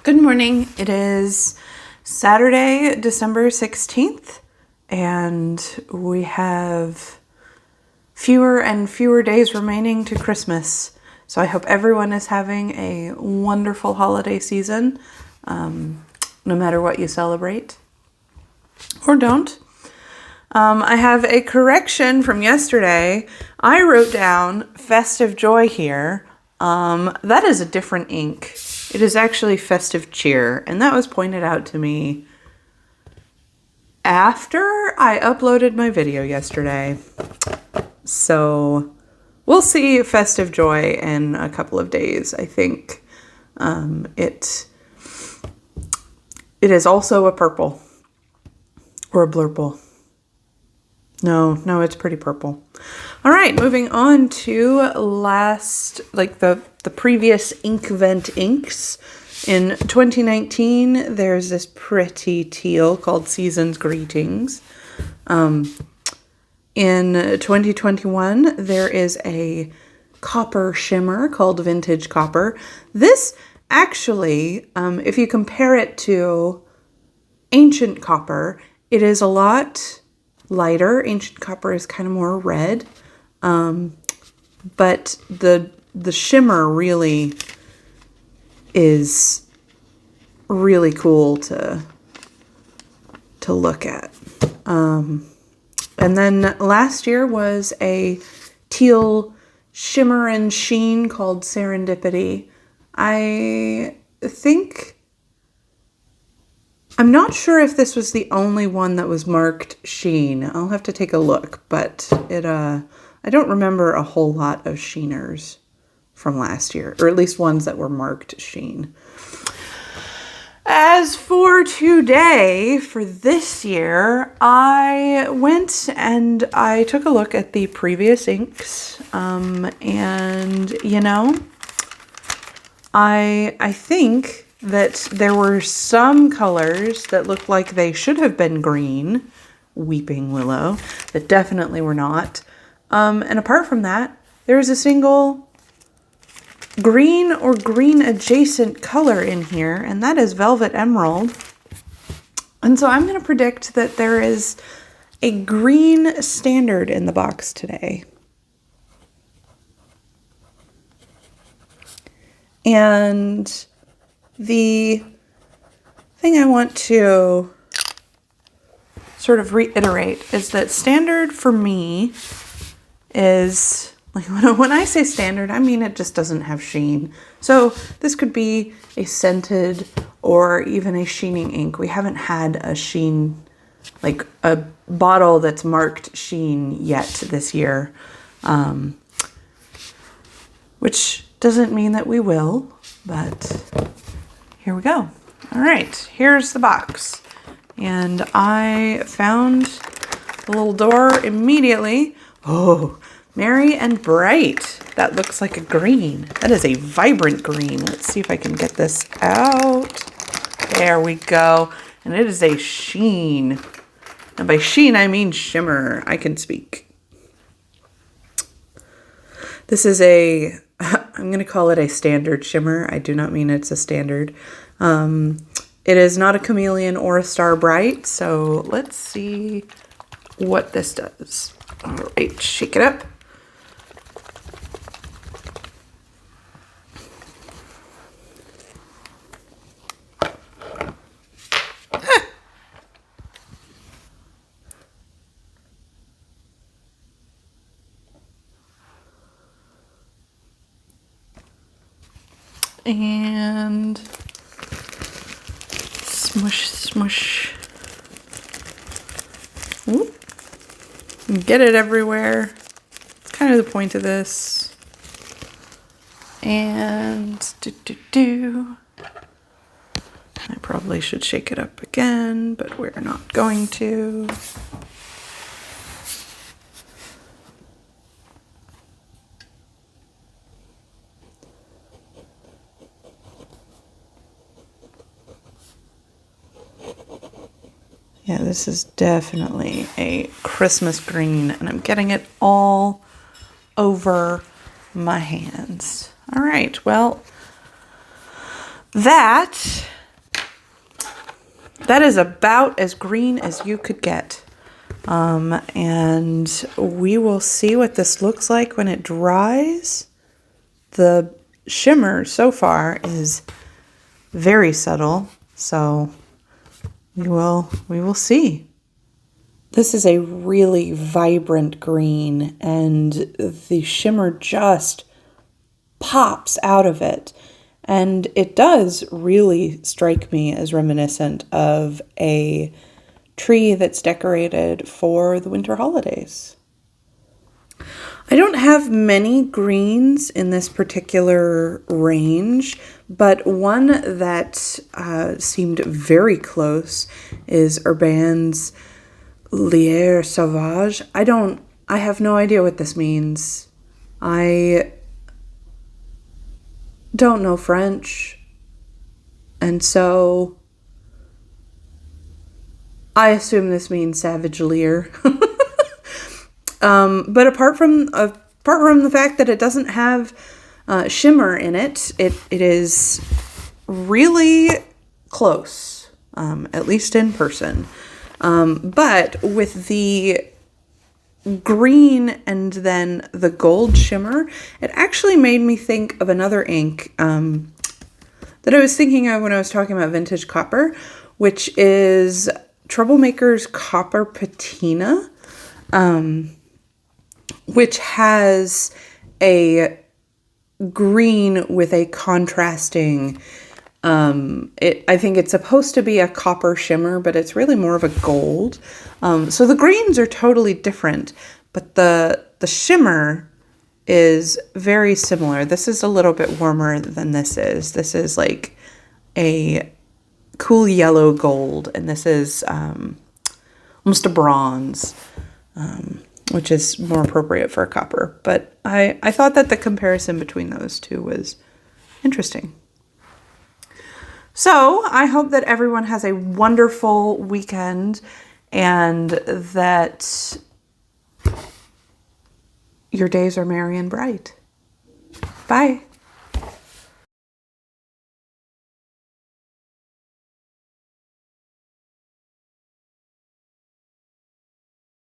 Good morning. It is Saturday, December 16th, and we have fewer and fewer days remaining to Christmas. So I hope everyone is having a wonderful holiday season, no matter what you celebrate or don't. I have a correction from yesterday. I wrote down Festive Joy here. That is a different ink. It is actually Festive Cheer, and that was pointed out to me after I uploaded my video yesterday. So we'll see Festive Joy in a couple of days. I think it is also a purple or a blurple. No, it's pretty purple. All right, moving on to the previous Inkvent inks. In 2019, there's this pretty teal called Season's Greetings. In 2021, there is a copper shimmer called Vintage Copper. This actually, if you compare it to Ancient Copper, it is a lot lighter. Ancient Copper is kind of more red, but the shimmer really is really cool to look at. And then last year was a teal shimmer and sheen called Serendipity. I'm not sure if this was the only one that was marked sheen. I'll have to take a look, but I don't remember a whole lot of sheeners from last year, or at least ones that were marked sheen. As for today, for this year, I went and I took a look at the previous inks, and I think that there were some colors that looked like they should have been green, Weeping Willow, that definitely were not. And apart from that, there's a single green or green adjacent color in here, and that is Velvet Emerald. And so I'm going to predict that there is a green standard in the box today. And the thing I want to sort of reiterate is that standard for me is, like, when I say standard, I mean it just doesn't have sheen. So this could be a scented or even a sheening ink. We haven't had a sheen, like a bottle that's marked sheen yet this year, which doesn't mean that we will, but here we go. All right, here's the box. And I found the little door immediately. Oh, Merry and Bright. That looks like a green. That is a vibrant green. Let's see if I can get this out. There we go. And it is a sheen. And by sheen, I mean shimmer. I can speak. This is I'm going to call it a standard shimmer. I do not mean it's a standard. It is not a chameleon or a star bright, so let's see what this does. All right, shake it up. And smush, smush. Ooh. Get it everywhere. It's kind of the point of this. And I probably should shake it up again, but we're not going to. Yeah, this is definitely a Christmas green, and I'm getting it all over my hands. All right, well, that that is about as green as you could get. And we will see what this looks like when it dries. The shimmer so far is very subtle, so we will see. This is a really vibrant green, and the shimmer just pops out of it. And it does really strike me as reminiscent of a tree that's decorated for the winter holidays. I don't have many greens in this particular range, but one that seemed very close is Urban's Lierre Sauvage. I have no idea what this means. I don't know French, and so I assume this means Savage Leer. But apart from the fact that it doesn't have shimmer in it, it is really close, at least in person. But with the green and then the gold shimmer, it actually made me think of another ink that I was thinking of when I was talking about vintage copper, which is Troublemaker's Copper Patina, which has a green with a contrasting, I think it's supposed to be a copper shimmer, but it's really more of a gold. So the greens are totally different, but the shimmer is very similar. This is a little bit warmer than this is. This is like a cool yellow gold, and this is almost a bronze, which is more appropriate for a copper. But I thought that the comparison between those two was interesting. So I hope that everyone has a wonderful weekend and that your days are merry and bright. Bye.